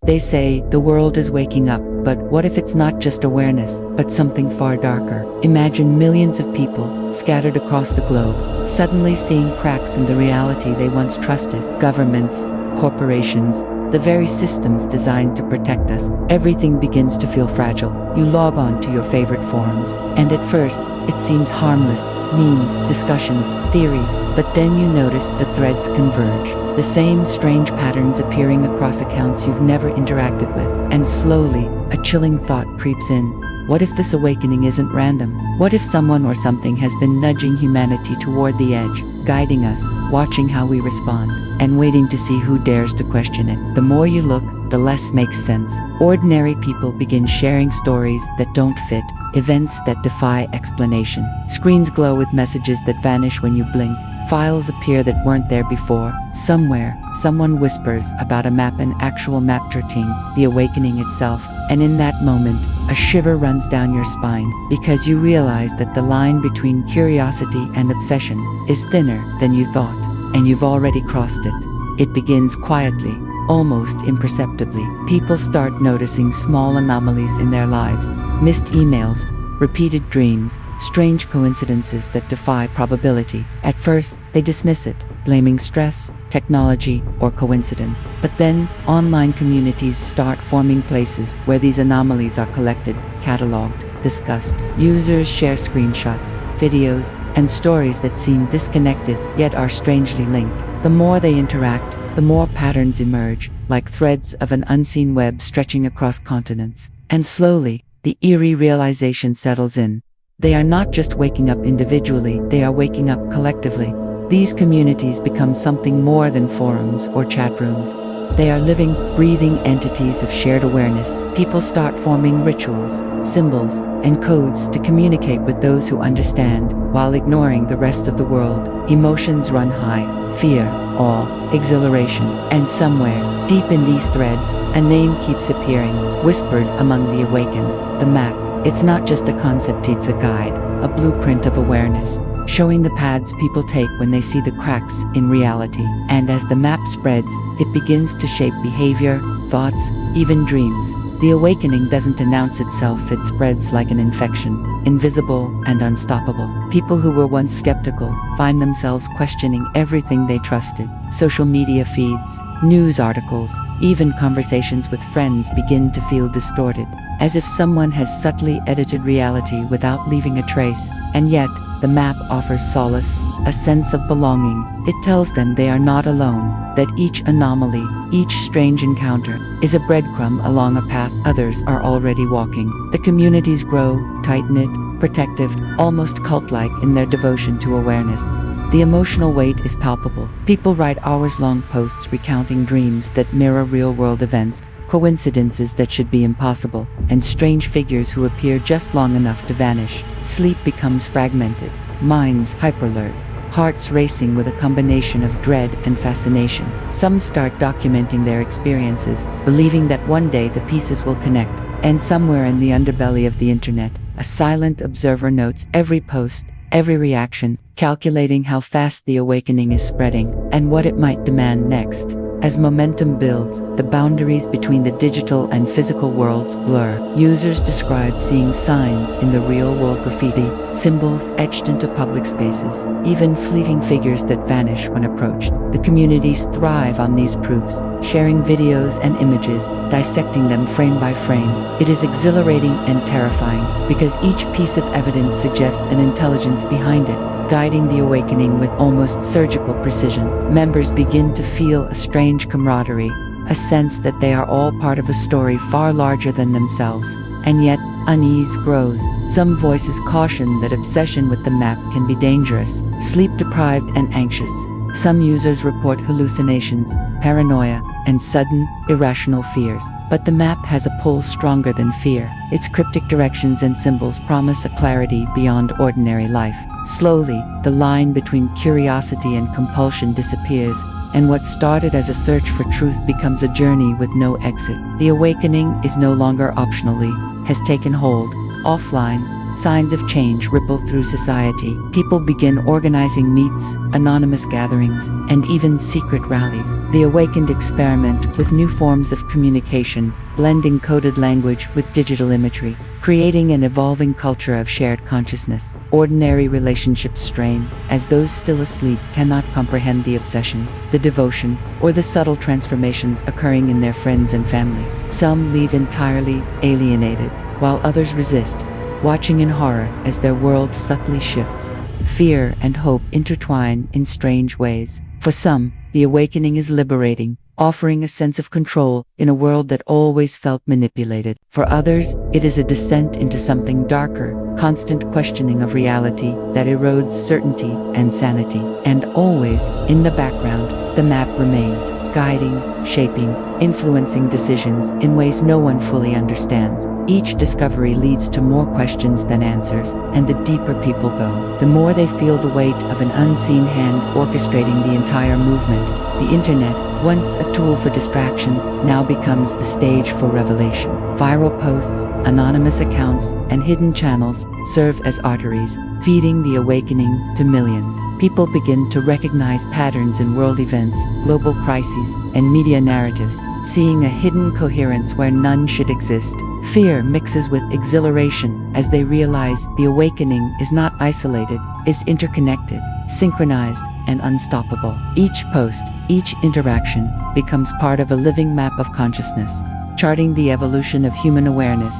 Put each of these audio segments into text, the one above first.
They say the world is waking up, but what if it's not just awareness, but something far darker? Imagine millions of people, scattered across the globe, suddenly seeing cracks in the reality they once trusted. Governments, corporations, the very systems designed to protect us. Everything begins to feel fragile. You log on to your favorite forums, and at first, it seems harmless. Memes, discussions, theories, but then you notice the threads converge. The same strange patterns appearing across accounts you've never interacted with. And slowly, a chilling thought creeps in. What if this awakening isn't random? What if someone or something has been nudging humanity toward the edge, guiding us, watching how we respond, and waiting to see who dares to question it? The more you look, the less makes sense. Ordinary people begin sharing stories that don't fit, events that defy explanation. Screens glow with messages that vanish when you blink. Files appear that weren't there before. Somewhere, someone whispers about a map, an actual map 13, the awakening itself. And in that moment, a shiver runs down your spine, because you realize that the line between curiosity and obsession is thinner than you thought, and you've already crossed it. It begins quietly, almost imperceptibly. People start noticing small anomalies in their lives, missed emails, repeated dreams, strange coincidences that defy probability. At first, they dismiss it, blaming stress, technology, or coincidence. But then, online communities start forming places where these anomalies are collected, cataloged, discussed. Users share screenshots, videos, and stories that seem disconnected, yet are strangely linked. The more they interact, the more patterns emerge, like threads of an unseen web stretching across continents. And slowly, the eerie realization settles in. They are not just waking up individually, they are waking up collectively. These communities become something more than forums or chat rooms. They are living, breathing entities of shared awareness. People start forming rituals, symbols, and codes to communicate with those who understand, while ignoring the rest of the world. Emotions run high: fear, awe, exhilaration. And somewhere, deep in these threads, a name keeps appearing, whispered among the awakened: the map. It's not just a concept, it's a guide, a blueprint of awareness, showing the paths people take when they see the cracks in reality. And as the map spreads, it begins to shape behavior, thoughts, even dreams. The awakening doesn't announce itself, it spreads like an infection, invisible and unstoppable. People who were once skeptical find themselves questioning everything they trusted. Social media feeds, news articles, even conversations with friends begin to feel distorted, as if someone has subtly edited reality without leaving a trace. And yet, the map offers solace, a sense of belonging. It tells them they are not alone, that each anomaly, each strange encounter, is a breadcrumb along a path others are already walking. The communities grow, tight-knit, protective, almost cult-like in their devotion to awareness. The emotional weight is palpable. People write hours-long posts recounting dreams that mirror real-world events, coincidences that should be impossible, and strange figures who appear just long enough to vanish. Sleep becomes fragmented, minds hyperalert, hearts racing with a combination of dread and fascination. Some start documenting their experiences, believing that one day the pieces will connect. And somewhere in the underbelly of the internet, a silent observer notes every post, every reaction, calculating how fast the awakening is spreading, and what it might demand next. As momentum builds, the boundaries between the digital and physical worlds blur. Users describe seeing signs in the real-world graffiti, symbols etched into public spaces, even fleeting figures that vanish when approached. The communities thrive on these proofs, sharing videos and images, dissecting them frame by frame. It is exhilarating and terrifying, because each piece of evidence suggests an intelligence behind it, guiding the awakening with almost surgical precision. Members begin to feel a strange camaraderie, a sense that they are all part of a story far larger than themselves. And yet, unease grows. Some voices caution that obsession with the map can be dangerous, sleep-deprived and anxious. Some users report hallucinations, paranoia, and sudden, irrational fears. But the map has a pull stronger than fear. Its cryptic directions and symbols promise a clarity beyond ordinary life. Slowly, the line between curiosity and compulsion disappears, and what started as a search for truth becomes a journey with no exit. The awakening is no longer optionally, has taken hold, offline, signs of change ripple through society. People begin organizing meets, anonymous gatherings, and even secret rallies. The awakened experiment with new forms of communication, blending coded language with digital imagery, creating an evolving culture of shared consciousness. Ordinary relationships strain, as those still asleep cannot comprehend the obsession, the devotion, or the subtle transformations occurring in their friends and family. Some leave entirely alienated, while others resist, watching in horror as their world subtly shifts. Fear and hope intertwine in strange ways. For some, the awakening is liberating, offering a sense of control in a world that always felt manipulated. For others, it is a descent into something darker, constant questioning of reality that erodes certainty and sanity. And always, in the background, the map remains, guiding, shaping, influencing decisions in ways no one fully understands. Each discovery leads to more questions than answers, and the deeper people go, the more they feel the weight of an unseen hand orchestrating the entire movement. The internet, once a tool for distraction, now becomes the stage for revelation. Viral posts, anonymous accounts, and hidden channels serve as arteries, feeding the awakening to millions. People begin to recognize patterns in world events, global crises, and media narratives, seeing a hidden coherence where none should exist. Fear mixes with exhilaration as they realize the awakening is not isolated, is interconnected, synchronized, and unstoppable. Each post, each interaction, becomes part of a living map of consciousness, charting the evolution of human awareness.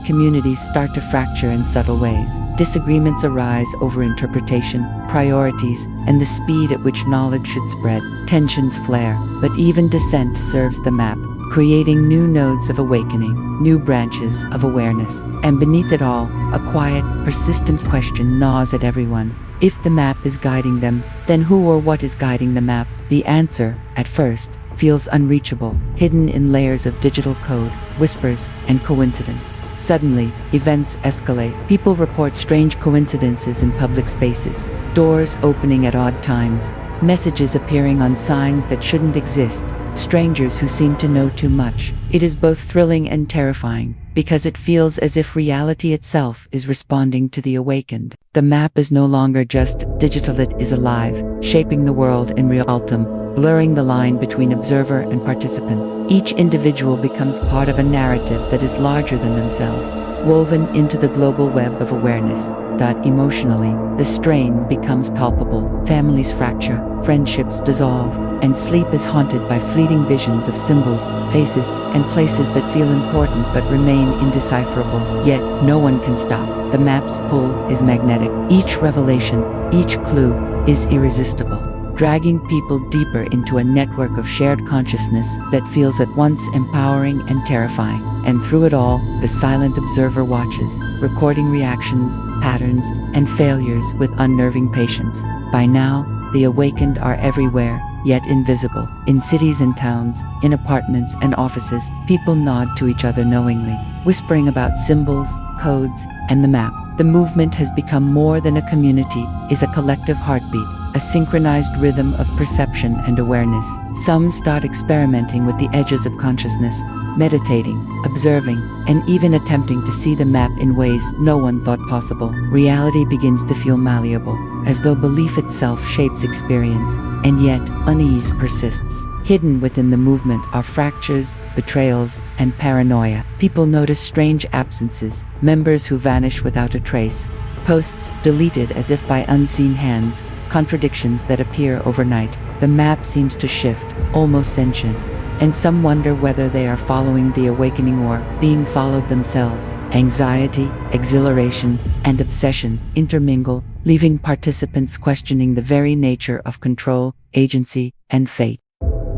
Communities start to fracture in subtle ways. Disagreements arise over interpretation, priorities, and the speed at which knowledge should spread. Tensions flare, but even dissent serves the map, creating new nodes of awakening, new branches of awareness. And beneath it all, a quiet, persistent question gnaws at everyone. If the map is guiding them, then who or what is guiding the map? The answer, at first, feels unreachable, hidden in layers of digital code, whispers, and coincidence. Suddenly, events escalate. People report strange coincidences in public spaces, doors opening at odd times, messages appearing on signs that shouldn't exist, strangers who seem to know too much. It is both thrilling and terrifying, because it feels as if reality itself is responding to the awakened. The map is no longer just digital, it is alive, shaping the world in real time, blurring the line between observer and participant. Each individual becomes part of a narrative that is larger than themselves, woven into the global web of awareness. That emotionally, the strain becomes palpable. Families fracture, friendships dissolve, and sleep is haunted by fleeting visions of symbols, faces, and places that feel important but remain indecipherable. Yet, no one can stop. The map's pull is magnetic. Each revelation, each clue, is irresistible, dragging people deeper into a network of shared consciousness that feels at once empowering and terrifying. And through it all, the silent observer watches, recording reactions, patterns, and failures with unnerving patience. By now, the awakened are everywhere, yet invisible. In cities and towns, in apartments and offices, people nod to each other knowingly, whispering about symbols, codes, and the map. The movement has become more than a community, is a collective heartbeat, a synchronized rhythm of perception and awareness. Some start experimenting with the edges of consciousness, meditating, observing, and even attempting to see the map in ways no one thought possible. Reality begins to feel malleable, as though belief itself shapes experience, and yet unease persists. Hidden within the movement are fractures, betrayals, and paranoia. People notice strange absences, members who vanish without a trace, posts deleted as if by unseen hands, contradictions that appear overnight. The map seems to shift, almost sentient, and some wonder whether they are following the awakening or being followed themselves. Anxiety, exhilaration, and obsession intermingle, leaving participants questioning the very nature of control, agency, and fate.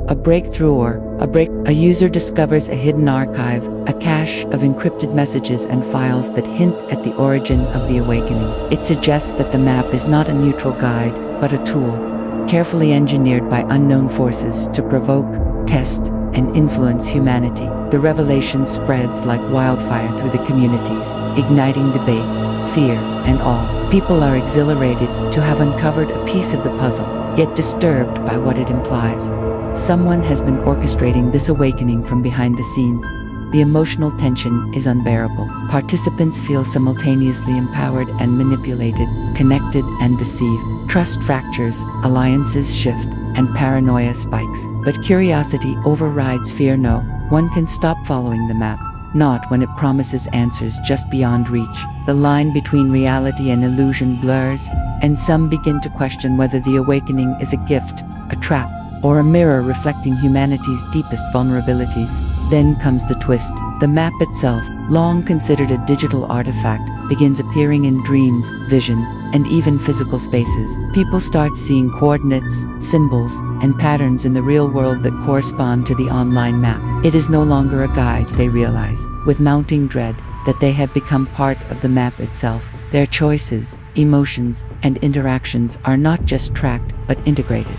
A user discovers a hidden archive, a cache of encrypted messages and files that hint at the origin of the awakening. It suggests that the map is not a neutral guide, but a tool, carefully engineered by unknown forces to provoke, test, and influence humanity. The revelation spreads like wildfire through the communities, igniting debates, fear, and awe. People are exhilarated to have uncovered a piece of the puzzle, yet disturbed by what it implies. Someone has been orchestrating this awakening from behind the scenes, the emotional tension is unbearable. Participants feel simultaneously empowered and manipulated, connected and deceived. Trust fractures, alliances shift, and paranoia spikes. But curiosity overrides fear. No one can stop following the map, not when it promises answers just beyond reach. The line between reality and illusion blurs, and some begin to question whether the awakening is a gift, a trap, or a mirror reflecting humanity's deepest vulnerabilities. Then comes the twist. The map itself, long considered a digital artifact, begins appearing in dreams, visions, and even physical spaces. People start seeing coordinates, symbols, and patterns in the real world that correspond to the online map. It is no longer a guide, they realize, with mounting dread, that they have become part of the map itself. Their choices, emotions, and interactions are not just tracked, but integrated,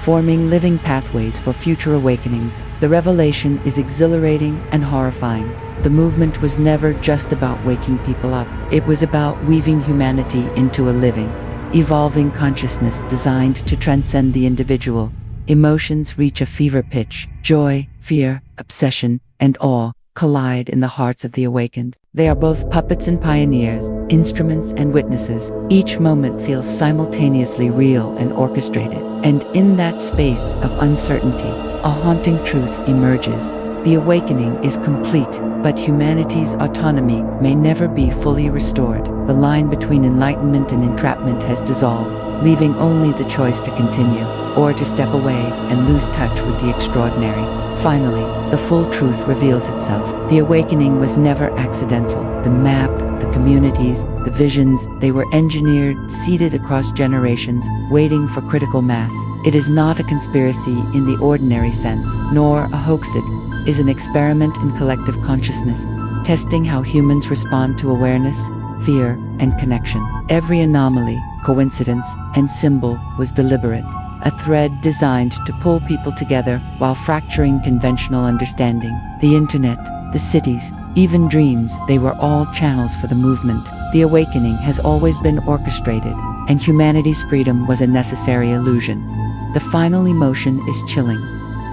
forming living pathways for future awakenings. The revelation is exhilarating and horrifying. The movement was never just about waking people up. It was about weaving humanity into a living, evolving consciousness designed to transcend the individual. Emotions reach a fever pitch. Joy, fear, obsession, and awe collide in the hearts of the awakened. They are both puppets and pioneers, instruments and witnesses. Each moment feels simultaneously real and orchestrated. And in that space of uncertainty, a haunting truth emerges. The awakening is complete, but humanity's autonomy may never be fully restored. The line between enlightenment and entrapment has dissolved, leaving only the choice to continue, or to step away and lose touch with the extraordinary. Finally, the full truth reveals itself. The awakening was never accidental. The map, the communities, the visions, they were engineered, seeded across generations, waiting for critical mass. It is not a conspiracy in the ordinary sense, nor a hoax. It is an experiment in collective consciousness, testing how humans respond to awareness, fear, and connection. Every anomaly, coincidence, and symbol was deliberate, a thread designed to pull people together while fracturing conventional understanding. The internet, the cities, even dreams, they were all channels for the movement. The awakening has always been orchestrated, and humanity's freedom was a necessary illusion. The final emotion is chilling.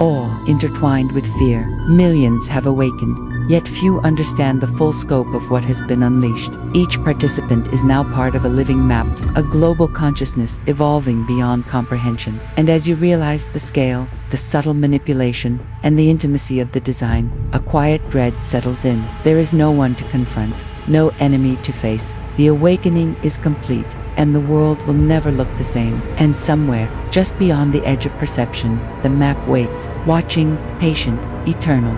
Awe intertwined with fear. Millions have awakened, yet few understand the full scope of what has been unleashed. Each participant is now part of a living map, a global consciousness evolving beyond comprehension. And as you realize the scale, the subtle manipulation, and the intimacy of the design, a quiet dread settles in. There is no one to confront, no enemy to face. The awakening is complete, and the world will never look the same. And somewhere, just beyond the edge of perception, the map waits, watching, patient, eternal.